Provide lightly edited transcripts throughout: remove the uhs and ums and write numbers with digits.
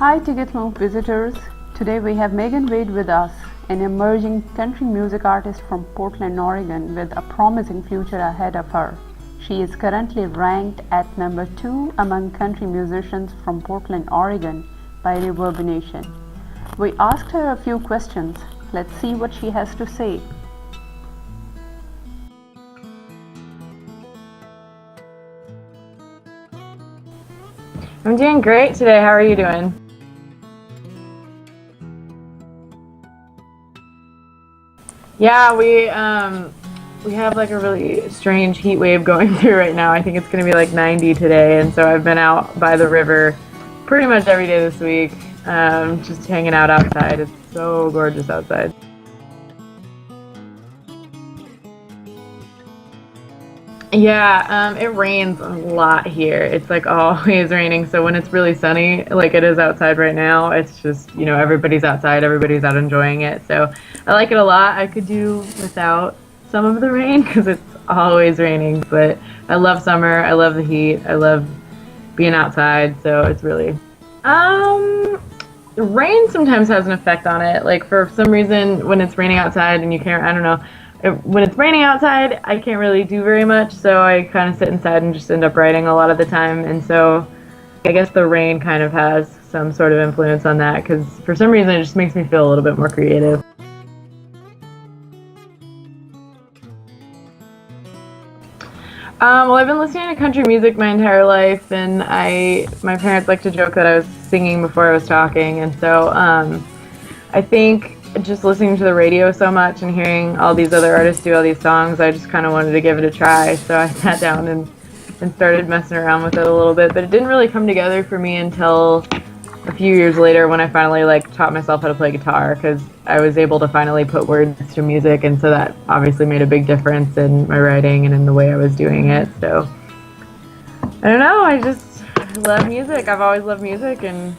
Hi TicketsMove's visitors. Today we have Megan Wade with us, an emerging country music artist from Portland, Oregon with a promising future ahead of her. She is currently ranked at number 2 among country musicians from Portland, Oregon by Reverb Nation. We asked her a few questions. Let's see what she has to say. I'm doing great today. How are you doing? Yeah, we have like a really strange heat wave going through right now. I think it's gonna be like 90 today, and so I've been out by the river pretty much every day this week, just hanging out outside. It's so gorgeous outside. Yeah, it rains a lot here. It's like always raining. So when it's really sunny, like it is outside right now, it's just, everybody's outside, everybody's out enjoying it. So I like it a lot. I could do without some of the rain because it's always raining. But I love summer. I love the heat. I love being outside. So it's really, rain sometimes has an effect on it. Like for some reason, when it's raining outside and you can't, I don't know, when it's raining outside, I can't really do very much, so I kind of sit inside and just end up writing a lot of the time. And so I guess the rain kind of has some sort of influence on that, because for some reason it just makes me feel a little bit more creative. Well, I've been listening to country music my entire life, and my parents like to joke that I was singing before I was talking, and so I think just listening to the radio so much and hearing all these other artists do all these songs, I just kind of wanted to give it a try. So I sat down and started messing around with it a little bit, but it didn't really come together for me until a few years later when I finally taught myself how to play guitar, because I was able to finally put words to music, and so that obviously made a big difference in my writing and in the way I was doing it. So I don't know, I just love music. I've always loved music and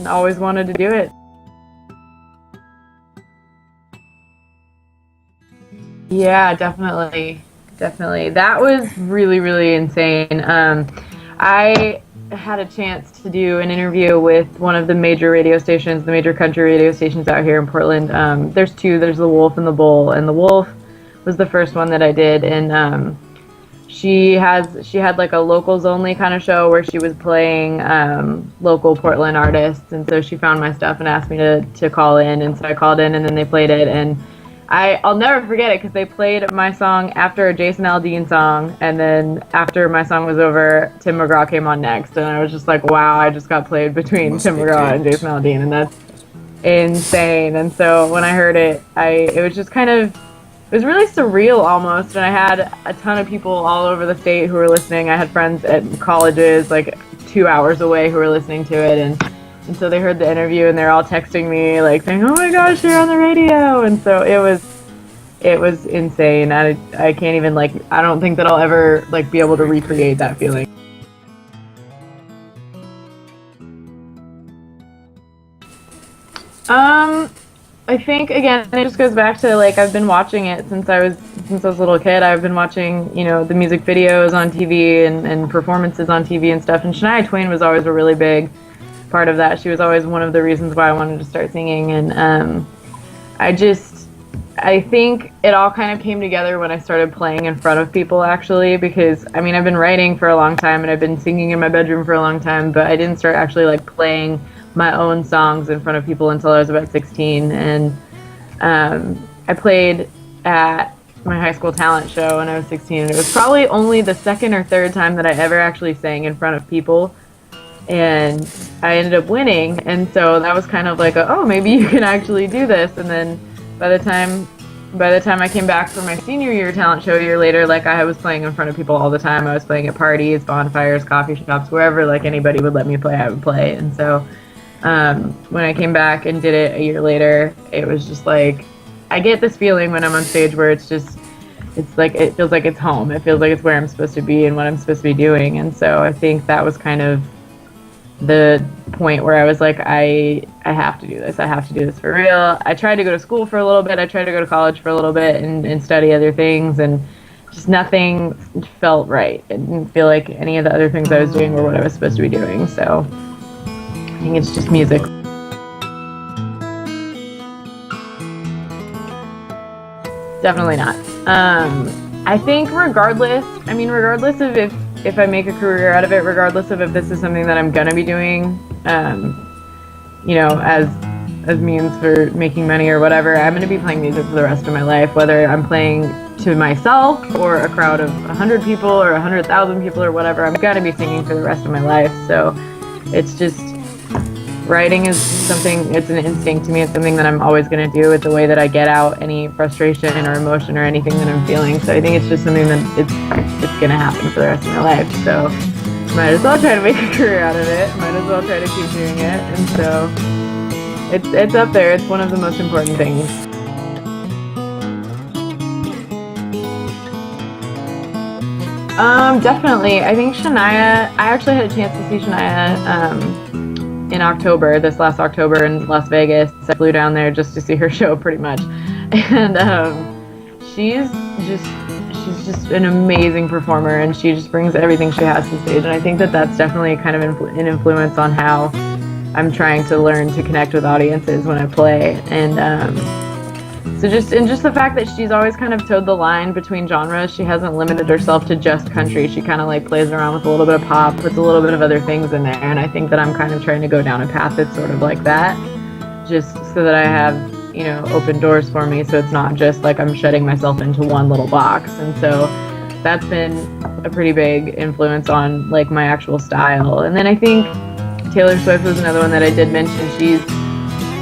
always wanted to do it. Yeah, definitely. Definitely. That was really, really insane. I had a chance to do an interview with one of the major radio stations, the major country radio stations out here in Portland. There's two, there's the Wolf and the Bull, and the Wolf was the first one that I did, and she had like a locals only kind of show where she was playing local Portland artists, and so she found my stuff and asked me to call in, and so I called in, and then they played it, and I'll never forget it because they played my song after a Jason Aldean song, and then after my song was over, Tim McGraw came on next, and I was just like, wow, I just got played between Tim McGraw and Jason Aldean, and that's insane. And so when I heard it, it was just it was really surreal almost, and I had a ton of people all over the state who were listening. I had friends at colleges like 2 hours away who were listening to it, and so they heard the interview and they're all texting me like saying, "Oh my gosh, you're on the radio!" And so it was insane. I can't even I don't think that I'll ever be able to recreate that feeling. I think again it just goes back to I've been watching it since I was a little kid. I've been watching the music videos on TV and performances on TV and stuff. And Shania Twain was always a really big part of that. She was always one of the reasons why I wanted to start singing, and I think it all kind of came together when I started playing in front of people, actually, because I've been writing for a long time and I've been singing in my bedroom for a long time, but I didn't start actually playing my own songs in front of people until I was about 16, and I played at my high school talent show when I was 16, and it was probably only the second or third time that I ever actually sang in front of people, and I ended up winning, and so that was kind of oh, maybe you can actually do this. And then by the time I came back for my senior year talent show a year later, I was playing in front of people all the time. I was playing at parties, bonfires, coffee shops, wherever anybody would let me play, I would play. And so when I came back and did it a year later, it was just I get this feeling when I'm on stage where it's it feels like it's home. It feels like it's where I'm supposed to be and what I'm supposed to be doing. And so I think that was kind of the point where I was I have to do this. I have to do this for real. I tried to go to school for a little bit. I tried to go to college for a little bit and study other things, and just nothing felt right. It didn't feel like any of the other things I was doing were what I was supposed to be doing. So think it's just music. Definitely not. I think regardless of if I make a career out of it, regardless of if this is something that I'm gonna be doing, as means for making money or whatever, I'm gonna be playing music for the rest of my life, whether I'm playing to myself or a crowd of 100 people or 100,000 people or whatever. I'm gonna be singing for the rest of my life. So it's just, writing is something, it's an instinct to me. It's something that I'm always going to do. It's a way that I get out any frustration or emotion or anything that I'm feeling. So I think it's just something that it's going to happen for the rest of my life. So might as well try to make a career out of it. Might as well try to keep doing it. And so it's up there. It's one of the most important things. Definitely. I think Shania, I actually had a chance to see Shania in October, this last October in Las Vegas. I flew down there just to see her show pretty much. And she's just an amazing performer, and she just brings everything she has to stage. And I think that that's definitely kind of an influence on how I'm trying to learn to connect with audiences when I play. And so just the fact that she's always kind of towed the line between genres. She hasn't limited herself to just country. She kind of like plays around with a little bit of pop, puts a little bit of other things in there. And I think that I'm kind of trying to go down a path that's sort of like that, just so that I have, open doors for me. So it's not just like I'm shutting myself into one little box. And so that's been a pretty big influence on like my actual style. And then I think Taylor Swift was another one that I did mention.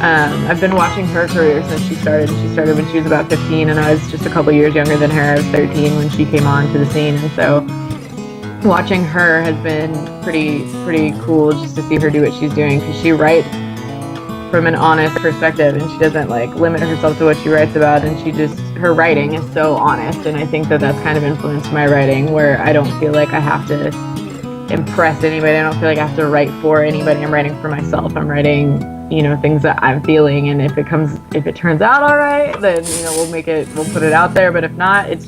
I've been watching her career since she started. She started when she was about 15, and I was just a couple years younger than her. I was 13 when she came on to the scene, and so watching her has been pretty cool just to see her do what she's doing, because she writes from an honest perspective, and she doesn't like limit herself to what she writes about, and her writing is so honest, and I think that that's kind of influenced my writing, where I don't feel like I have to impress anybody. I don't feel like I have to write for anybody. I'm writing for myself. I'm writing things that I'm feeling, and if it turns out all right, then we'll put it out there. But if not, it's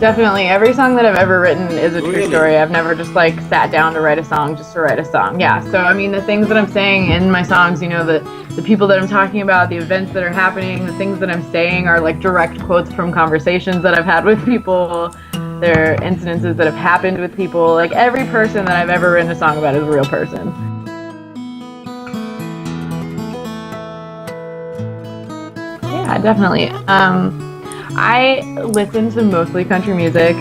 definitely every song that I've ever written is a true story. I've never just like sat down to write a song just to write a song. Yeah. So I mean, the things that I'm saying in my songs, the people that I'm talking about, the events that are happening, the things that I'm saying are like direct quotes from conversations that I've had with people. They're incidences that have happened with people. Like every person that I've ever written a song about is a real person. Yeah, definitely. I listen to mostly country music,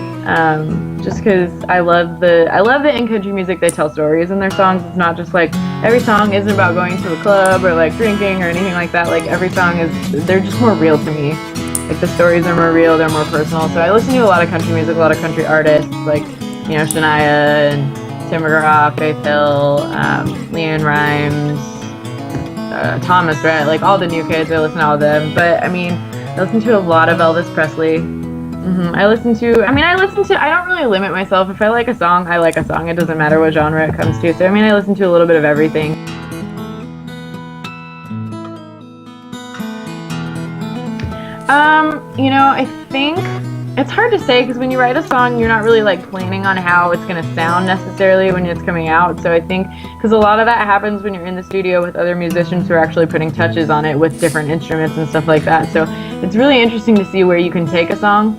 just because I love that in country music they tell stories in their songs. It's not just like, every song isn't about going to a club or like drinking or anything like that. Like every song they're just more real to me. Like the stories are more real, they're more personal. So I listen to a lot of country music, a lot of country artists, like, Shania and Tim McGraw, Faith Hill, Leanne Rimes, Thomas Rhett, like all the new kids, I listen to all of them. But I mean, I listen to a lot of Elvis Presley. I don't really limit myself. If I like a song, I like a song. It doesn't matter what genre it comes to. So I mean, I listen to a little bit of everything. I think it's hard to say, because when you write a song, you're not really like planning on how it's going to sound necessarily when it's coming out. So I think, because a lot of that happens when you're in the studio with other musicians who are actually putting touches on it with different instruments and stuff like that. So it's really interesting to see where you can take a song,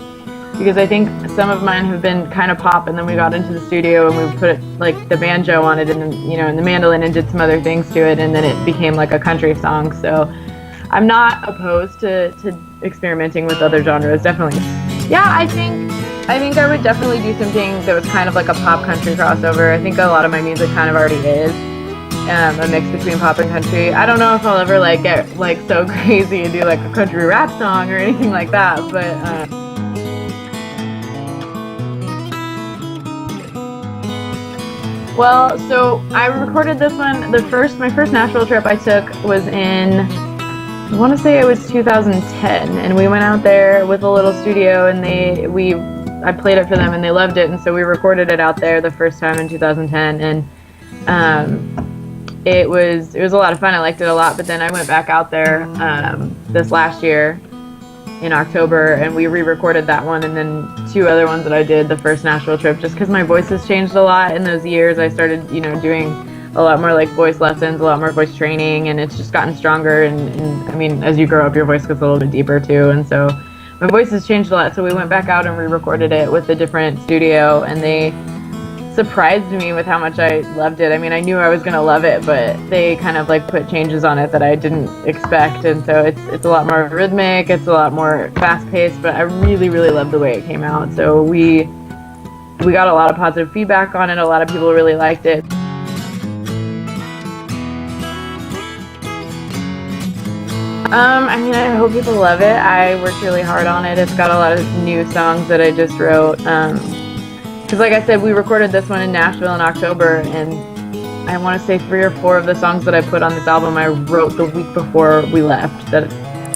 because I think some of mine have been kind of pop, and then we got into the studio and we put like the banjo on it and and the mandolin, and did some other things to it, and then it became like a country song. So I'm not opposed to experimenting with other genres, definitely. Yeah, I think I would definitely do something that was kind of like a pop country crossover. I think a lot of my music kind of already is a mix between pop and country. I don't know if I'll ever like get like so crazy and do like a country rap song or anything like that, but well, so I recorded this one. My first Nashville trip I took was in, I want to say it was 2010, and we went out there with a little studio, and I played it for them, and they loved it, and so we recorded it out there the first time in 2010, and it was a lot of fun. I liked it a lot, but then I went back out there this last year in October, and we re-recorded that one, and then 2 other ones that I did the first Nashville trip, just because my voice has changed a lot in those years. I started, doing a lot more like voice lessons, a lot more voice training, and it's just gotten stronger. And I mean, as you grow up, your voice gets a little bit deeper too, and so my voice has changed a lot. So we went back out and re-recorded it with a different studio, and they surprised me with how much I loved it. I mean, I knew I was gonna love it, but they kind of like put changes on it that I didn't expect, and so it's a lot more rhythmic, it's a lot more fast-paced, but I really, really love the way it came out. So we got a lot of positive feedback on it. A lot of people really liked it. I mean, I hope people love it. I worked really hard on it. It's got a lot of new songs that I just wrote. Because like I said, we recorded this one in Nashville in October, and I want to say 3 or 4 of the songs that I put on this album I wrote the week before we left,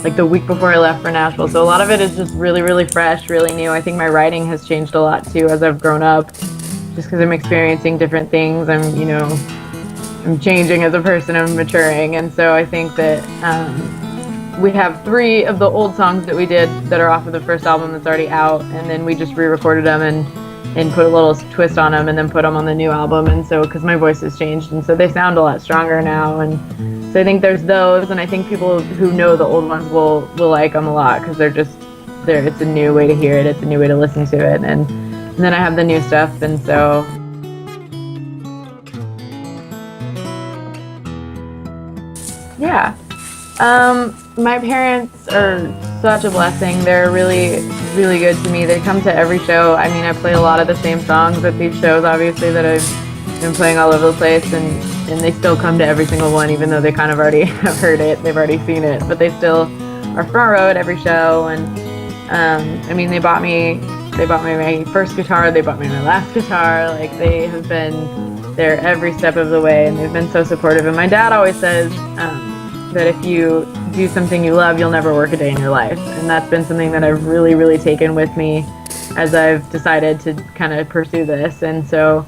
like the week before I left for Nashville. So a lot of it is just really, really fresh, really new. I think my writing has changed a lot too as I've grown up, just because I'm experiencing different things. I'm changing as a person, I'm maturing, and so I think that we have 3 of the old songs that we did that are off of the first album that's already out, and then we just re-recorded them and put a little twist on them and then put them on the new album. And so, because my voice has changed, and so they sound a lot stronger now. And so I think there's those, and I think people who know the old ones will like them a lot, because it's a new way to hear it, it's a new way to listen to it. And then I have the new stuff, and so yeah. My parents are such a blessing. They're really, really good to me. They come to every show. I mean, I play a lot of the same songs at these shows, obviously, that I've been playing all over the place, and they still come to every single one, even though they kind of already have heard it, they've already seen it, but they still are front row at every show. And I mean, they bought me my first guitar, they bought me my last guitar. Like, they have been there every step of the way, and they've been so supportive. And my dad always says that if you do something you love, you'll never work a day in your life. And that's been something that I've really, really taken with me as I've decided to kind of pursue this. And so,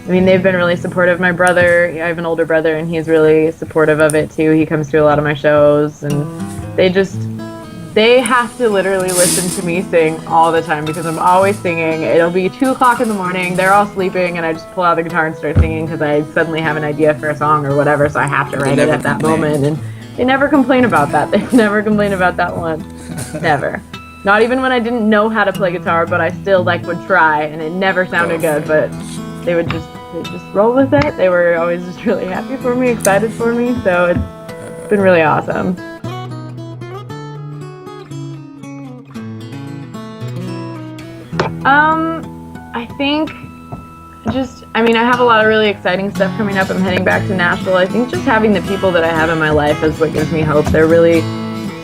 I mean, they've been really supportive. My brother, I have an older brother, and he's really supportive of it too. He comes to a lot of my shows, and they have to literally listen to me sing all the time, because I'm always singing. It'll be 2 o'clock in the morning, they're all sleeping, and I just pull out the guitar and start singing because I suddenly have an idea for a song or whatever, so I have to write it at that moment. And they never complain about that. They never complain about that once. Never. Not even when I didn't know how to play guitar, but I still would try, and it never sounded good, but they just roll with it. They were always just really happy for me, excited for me, so it's been really awesome. I think I have a lot of really exciting stuff coming up. I'm heading back to Nashville. I think just having the people that I have in my life is what gives me hope. They're really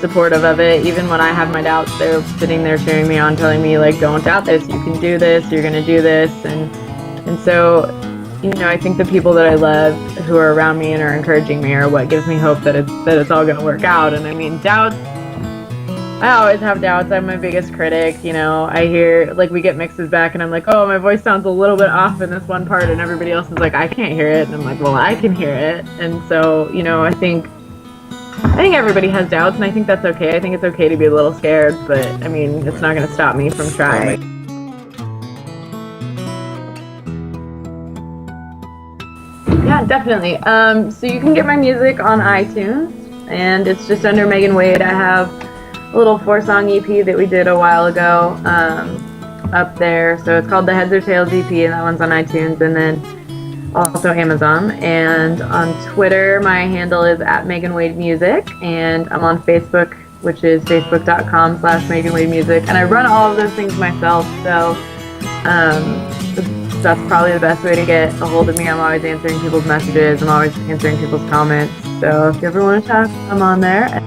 supportive of it. Even when I have my doubts, they're sitting there cheering me on, telling me, like, don't doubt this, you can do this, you're gonna do this. And so, I think the people that I love who are around me and are encouraging me are what gives me hope that it's all gonna work out. And I mean, doubts, I always have doubts. I'm my biggest critic. I hear, we get mixes back, and I'm like, oh, my voice sounds a little bit off in this one part, and everybody else is like, I can't hear it. And I'm like, well, I can hear it. And so, I think everybody has doubts, and I think that's okay. I think it's okay to be a little scared, but I mean, it's not going to stop me from trying. Yeah, definitely. So you can get my music on iTunes, and it's just under Megan Wade. I have a little 4-song EP that we did a while ago up there. So it's called the Heads or Tails EP, and that one's on iTunes, and then also Amazon. And on Twitter, my handle is @MeganWadeMusic, and I'm on Facebook, which is facebook.com/MeganWadeMusic. And I run all of those things myself, so that's probably the best way to get a hold of me. I'm always answering people's messages. I'm always answering people's comments. So if you ever want to talk, I'm on there.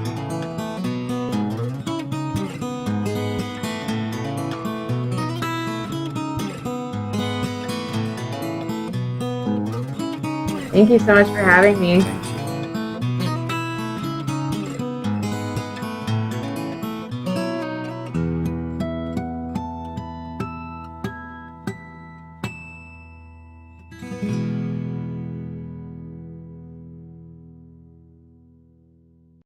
Thank you so much for having me.